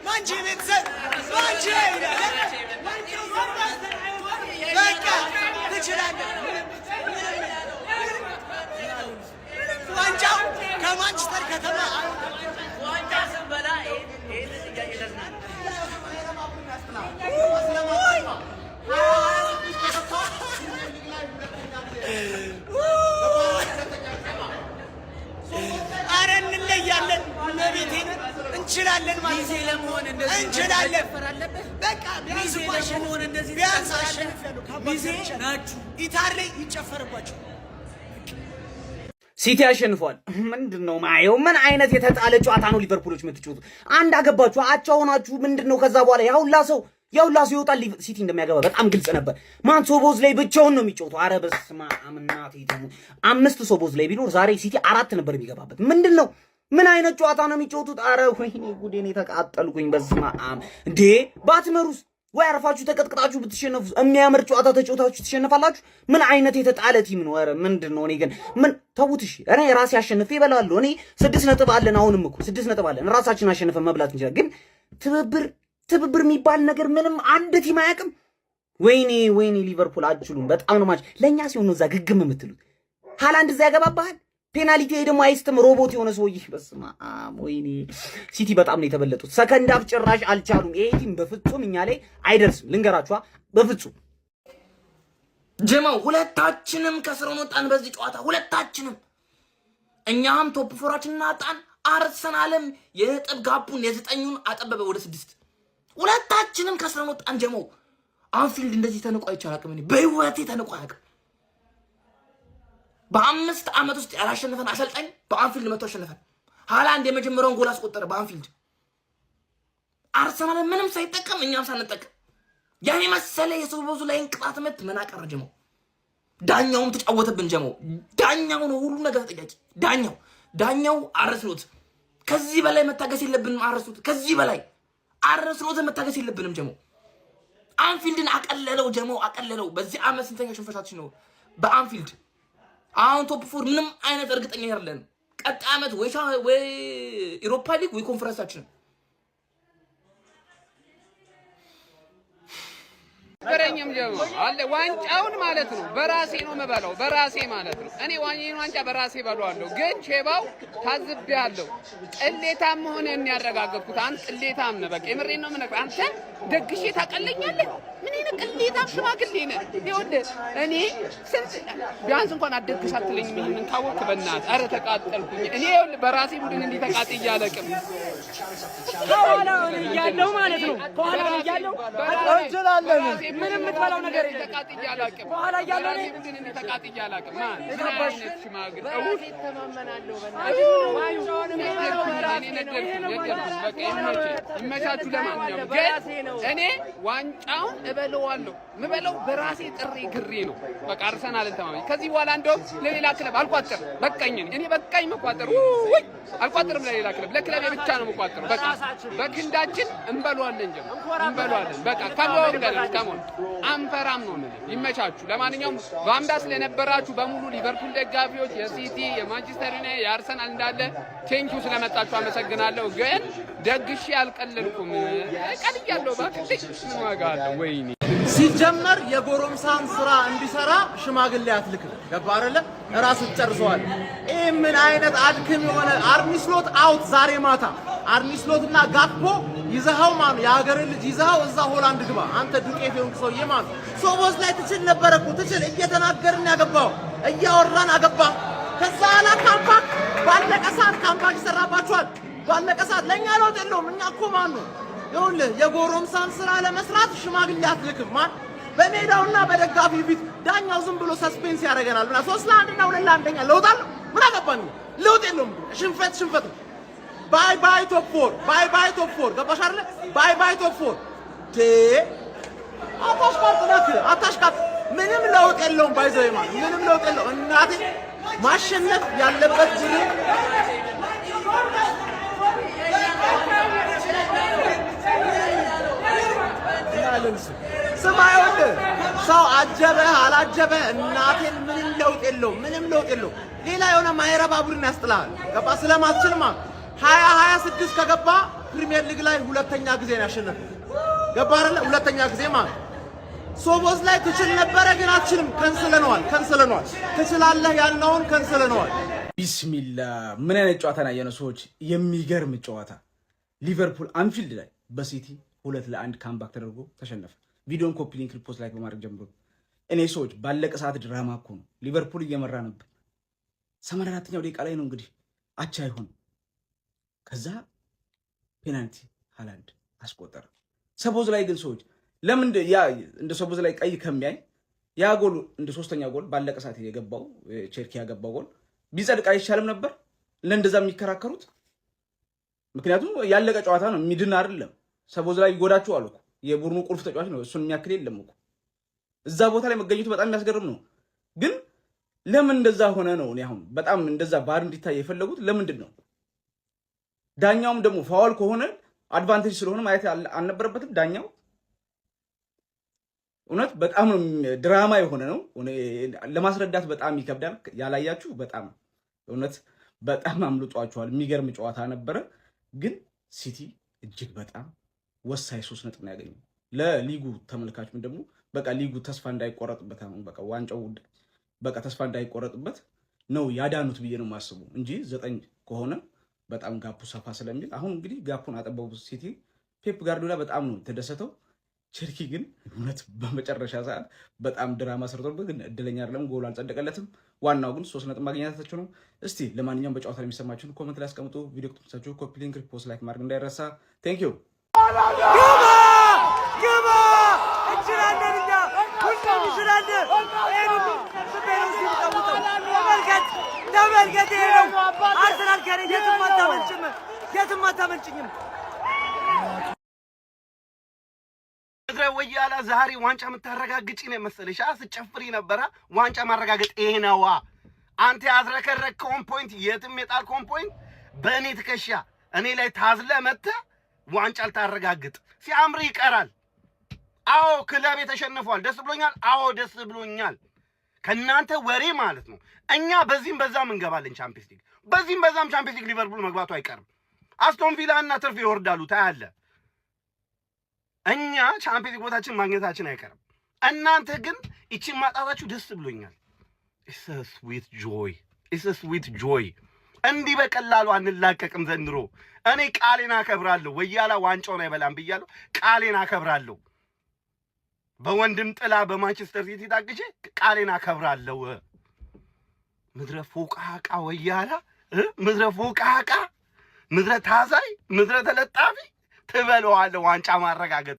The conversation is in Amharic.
ማንቼ ቤተሰብ ማንቼ በቃ ትችላለህ። ዋንጫው ከማንቸስተር ከተማ ዋንጫ ስንበላ አረ እንለያለን። መቤቴን እንችላለን ማለት ለመሆን እንደዚህ እንችላለን። በቃ ቢያንስ አሸንፊያለሁ። ሚዜ ናችሁ ኢታር ላይ ይጨፈርባችሁ። ሲቲ አሸንፏል። ምንድነው ማየው? ምን አይነት የተጣለ ጨዋታ ነው ሊቨርፑሎች የምትጫወቱ? አንድ አገባችሁ፣ አቻ ሆናችሁ። ምንድነው ከዛ በኋላ ያውላ ሰው ይወጣል። ሲቲ እንደሚያገባ በጣም ግልጽ ነበር። ማን ሶቦዝ ላይ ብቻውን ነው የሚጫወተው? አረ በስመ አብ እናቴ ይተሙ። 5 ሶቦዝ ላይ ቢኖር ዛሬ ሲቲ 4 ነበር የሚገባበት። ምንድነው? ምን አይነት ጨዋታ ነው የሚጫወቱት? አረ ወይኔ ጉዴን የተቃጠልኩኝ። በስመ አብ እንዴ! ባትመሩስ ወይ አርፋችሁ ተቀጥቅጣችሁ ብትሸነፉ የሚያምር ጨዋታ ተጫውታችሁ ትሸነፋላችሁ። ምን አይነት የተጣለ ቲም ነው? አረ ምንድነው? እኔ ግን ምን ተውት። እሺ እኔ ራሴ አሸንፌ እበላለሁ። እኔ 6 ነጥብ አለን። አሁንም እኮ 6 ነጥብ አለን። ራሳችን አሸንፈን መብላት እንችላለን። ግን ትብብር የሚባል ነገር ምንም አንድ ቲም አያውቅም። ወይኔ ሊቨርፑል አትችሉም። በጣም ነው ለኛ ሲሆን ነው እዛ ግግም የምትሉት። ሃላንድ እዛ ያገባባሃል ፔናልቲ ደግሞ አይስተም ሮቦት የሆነ ሰውዬ። በስመ አብ ወይኔ ሲቲ በጣም ነው የተበለጡት። ሰከንድ አፍ ጭራሽ አልቻሉም። ይሄ ቲም በፍጹም እኛ ላይ አይደርስም። ልንገራችኋ በፍጹም ጀማው ሁለታችንም ከስረን ወጣን በዚህ ጨዋታ ሁለታችንም። እኛም ቶፕ ፎራችንን አጣን። አርሰናልም የነጥብ ጋፑን የ9ን አጠበበ ወደ 6። ሁለታችንም ከስረን ወጣን ጀማው። አንፊልድ እንደዚህ ተንቆ አይቻልም። እኔ በህይወቴ ተንቆ አያውቅም። በ5 ዓመት ውስጥ ያላሸነፈን አሰልጣኝ በአንፊልድ መጥቶ አሸነፈን። ሃላንድ የመጀመሪያውን ጎል አስቆጠረ በአንፊልድ። አርሰናል ምንም ሳይጠቀም እኛም ሳንጠቀም ያኔ መሰለ የሶቦዙ ላይ እንቅጣት ምት ምን አቀረ ጀማው። ዳኛውም ተጫወተብን ጀማው። ዳኛው ነው ሁሉ ነገር ተጠያቂ። ዳኛው አረስሎት። ከዚህ በላይ መታገስ የለብንም። አረስሎት ከዚህ በላይ አረስሎት መታገስ የለብንም ጀማው። አንፊልድን አቀለለው ጀማው አቀለለው። በዚህ ዓመት ስንተኛ ሽንፈታችን ነው በአንፊልድ? አሁን ቶፕ 4 ምንም አይነት እርግጠኛ አይደለም። ቀጣይ ዓመት ወይ ኢሮፓ ሊግ ወይ ኮንፈረንሳችን በረኛም ጀማ አለ ዋንጫውን ማለት ነው። በራሴ ነው መበላው በራሴ ማለት ነው። እኔ ዋንጫ በራሴ በሏለሁ። ግን ቼባው ታዝቤያለሁ። ቅሌታም መሆንህን ያረጋገጥኩት አንተ ቅሌታም ነህ። በቃ የምሬን ነው የምነግርህ። አንተ ደግሼ ታቀለኛለህ። ምን አይነት ቅሌታም ሽማግሌ ነህ? ይኸውልህ እኔ ስንት ቢያንስ እንኳን አትደግስ አትለኝም። ምን ታወቅ በእናትህ። ኧረ ተቃጠልኩኝ እኔ። ይኸውልህ በራሴ ቡድን እንዲህ ተቃጥዬ አላውቅም። ከኋላ እያለሁ ማለት ነው። ከኋላ እያለሁ እንችላለን። ምንም የምትበላው ነገር የለም። ተቃጥዬ አላውቅም። ከኋላ እያለሁ በራሴ ቡድን እንዲህ ተቃጥዬ አላውቅም። ማን ተባሽ ሽማግሌ በራሴ ተማመናለሁ። ይመቻችሁ። ለማንኛውም ግን እኔ ዋንጫውን እበለዋለሁ። ምበለው በራሴ ጥሪ ግሬ ነው። በቃ አርሰናልን ተማመኝ። ከዚህ በኋላ እንደውም ለሌላ ክለብ አልቋጥርም። በቃኝ እኔ በቃኝ መቋጠር ወይ አልቋጥርም። ለሌላ ክለብ ለክለብ ብቻ ነው መቋጠር። በቃ በክንዳችን እንበለዋለን ጀም እንበለዋለን። በቃ ከሞን አንፈራም ነው ማለት። ይመቻችሁ። ለማንኛውም ባምዳ ስለነበራችሁ በሙሉ ሊቨርፑል ደጋፊዎች፣ የሲቲ፣ የማንቸስተር ዩናይትድ፣ የአርሰናል እንዳለ ቴንኪው ስለመጣችሁ አመሰግናለሁ። ግን ደግሼ አልቀለልኩም። ቀልያለሁ ባክሽ ምን ዋጋ አለው? ወይኔ ሲጀመር የጎረምሳን ስራ እንዲሰራ ሽማግሌ አትልክም። ገባ አይደለ? ራስህ ጨርሰዋል። ይሄ ምን አይነት አድክም የሆነ አርኒስሎት አውት ዛሬ ማታ አርኒስሎትና ጋክፖ ይዘኸው ማኑ የሀገር ልጅ ይዘኸው እዛ ሆላንድ ግባ። አንተ ዱቄት የሆንክ ሰውዬ ማኑ ሶቦዝ ላይ ትችል ነበረ እኮ ትችል። እየተናገርን ያገባው እያወራን አገባ። ከዛ ኋላ ካምፓክ ባለቀ ሰዓት ካምፓክ ይሰራባችኋል። ባለቀ ሰዓት ለእኛ ለውጥ የለውም። እኛ እኮ ማኑ ይኸውልህ የጎረምሳን ስራ ለመስራት ሽማግሌ አትልክም። ማን በሜዳውና በደጋፊ ፊት ዳኛው ዝም ብሎ ሰስፔንስ ያደርገናል። 3-1 እና 2-1 ለውጥ አለው። ምን አገባን? ለውጥ የለውም። ሽንፈት ነው። ባይ ቶፕ 4 ባይ ቶፕ 4 ገባሽ አይደለ? ባይ ቶፕ 4 አታሽቃጥ። ምንም ለውጥ የለውም። ባይዘይ ማለት ምንም ለውጥ የለውም። እናቴ ማሸነፍ ያለበት ቡድን ስማይወድ ሰው አጀበ አላጀበ እናቴን ምንም ለውጥ የለውም። ሌላ የሆነ ማይረባ ቡድን ያስጥላል። ገባ ስለማትችልማ 26 ከገባ ፕሪሚየር ሊግ ላይ ሁለተኛ ጊዜ ነው ያሸነፈ። ገባህ አይደለ? ሁለተኛ ጊዜ ማለት ሶቦዝ ላይ ትችል ነበረ ግን አትችልም። ከንስለነዋል። ትችላለህ ያልነውን ከንስለነዋል። ቢስሚላ ምን አይነት ጨዋታ ነው ያየነው ሰዎች? የሚገርም ጨዋታ። ሊቨርፑል አንፊልድ ላይ በሲቲ 2-1 ካምባክ ተደርጎ ተሸነፈ። ቪዲዮን ኮፒ ሊንክ ሪፖስት ላይክ በማድረግ ጀምሮ እኔ ሰዎች ባለቀ ሰዓት ድራማ እኮ ነው። ሊቨርፑል እየመራ ነበር። 84ኛው ደቂቃ ላይ ነው እንግዲህ አቻ አይሆን። ከዛ ፔናልቲ ሃላንድ አስቆጠረ። ሰቦዝ ላይ ግን ሰዎች ለምን ያ እንደ ሰቦዝ ላይ ቀይ ከሚያይ ያ ጎል እንደ ሶስተኛ ጎል ባለቀ ሰዓት የገባው ቸርኪ ያገባው ጎል ቢጸድቅ አይሻልም ነበር? ለእንደዛ የሚከራከሩት ምክንያቱም ያለቀ ጨዋታ ነው፣ የሚድን አይደለም። ሰቦዝ ላይ ይጎዳችሁ አሉ እኮ የቡድኑ ቁልፍ ተጫዋች ነው። እሱን የሚያክል የለም እኮ እዛ ቦታ ላይ መገኘቱ በጣም የሚያስገርም ነው። ግን ለምን እንደዛ ሆነ ነው? እኔ አሁን በጣም እንደዛ ባር እንዲታይ የፈለጉት ለምንድን ነው? ዳኛውም ደግሞ ፋውል ከሆነ አድቫንቴጅ ስለሆነ ማየት አልነበረበትም ዳኛው። እውነት በጣም ድራማ የሆነ ነው። ለማስረዳት በጣም ይከብዳል። ያላያችሁ በጣም እውነት በጣም አምልጧችኋል። የሚገርም ጨዋታ ነበረ። ግን ሲቲ እጅግ በጣም ወሳኝ 3 ነጥብ ነው ያገኘው። ለሊጉ ተመልካችም ደግሞ በቃ ሊጉ ተስፋ እንዳይቆረጥበት አሁን በቃ ዋንጫው በቃ ተስፋ እንዳይቆረጥበት ነው ያዳኑት ብዬ ነው የማስበው እንጂ 9 ከሆነ በጣም ጋፑ ሰፋ ስለሚል አሁን እንግዲህ ጋፑን አጠበቡ ሲቲ። ፔፕ ጋርዲዮላ በጣም ነው ተደሰተው። ቸርኪ ግን እውነት በመጨረሻ ሰዓት በጣም ድራማ ሰርቶበት ግን እድለኛ አይደለም፣ ጎል አልጸደቀለትም። ዋናው ግን 3 ነጥብ ማግኘታቸው ነው። እስቲ ለማንኛውም በጨዋታ ላይ የሚሰማችሁን ኮሜንት ላይ አስቀምጡ። ቪዲዮ ከተመቻችሁ ኮፒ ሊንክ፣ ሪፖስት፣ ላይክ ማድረግ እንዳይረሳ። ቴንክ ዩ። ግባ እንችላለን፣ እኛ ሁሉም እንችላለን። ተመልከት፣ ይሄ ነው አርሰናል ከኔ የትም አታመልጭኝም። ወያላ ዛሬ ዋንጫ የምታረጋግጪ ነው መሰለሽ? ስጨፍሪ ነበረ። ዋንጫ ማረጋገጥ ይሄ ነዋ። አንተ ያዝረከረከውን ፖይንት የትም የጣልከውን ፖይንት በእኔ ትከሻ እኔ ላይ ታዝለ መጥተህ ዋንጫ ልታረጋግጥ ሲያምር ይቀራል። አዎ ክለቤ ተሸንፏል። ደስ ብሎኛል። አዎ ደስ ብሎኛል። ከእናንተ ወሬ ማለት ነው። እኛ በዚህም በዛም እንገባለን ቻምፒየንስ ሊግ፣ በዚህም በዛም ቻምፒየንስ ሊግ ሊቨርፑል መግባቱ አይቀርም። አስቶን ቪላ እና ትርፍ ይወርዳሉ ታያለ። እኛ ቻምፒየንስ ሊግ ቦታችን ማግኘታችን አይቀርም። እናንተ ግን እቺን ማጣታችሁ ደስ ብሎኛል። ኢትስ አ ስዊት ጆይ። እንዲህ በቀላሉ አንላቀቅም ዘንድሮ። እኔ ቃሌን አከብራለሁ። ወያላ ዋንጫውን አይበላም ብያለሁ። ቃሌን አከብራለሁ። በወንድም ጥላ በማንቸስተር ሲቲ ታግቼ ቃሌን አከብራለሁ። ምድረ ፎቃቃ ወያላ፣ ምድረ ፎቃቃ፣ ምድረ ታዛይ፣ ምድረ ተለጣፊ ትበለዋለህ ዋንጫ ማረጋገጥ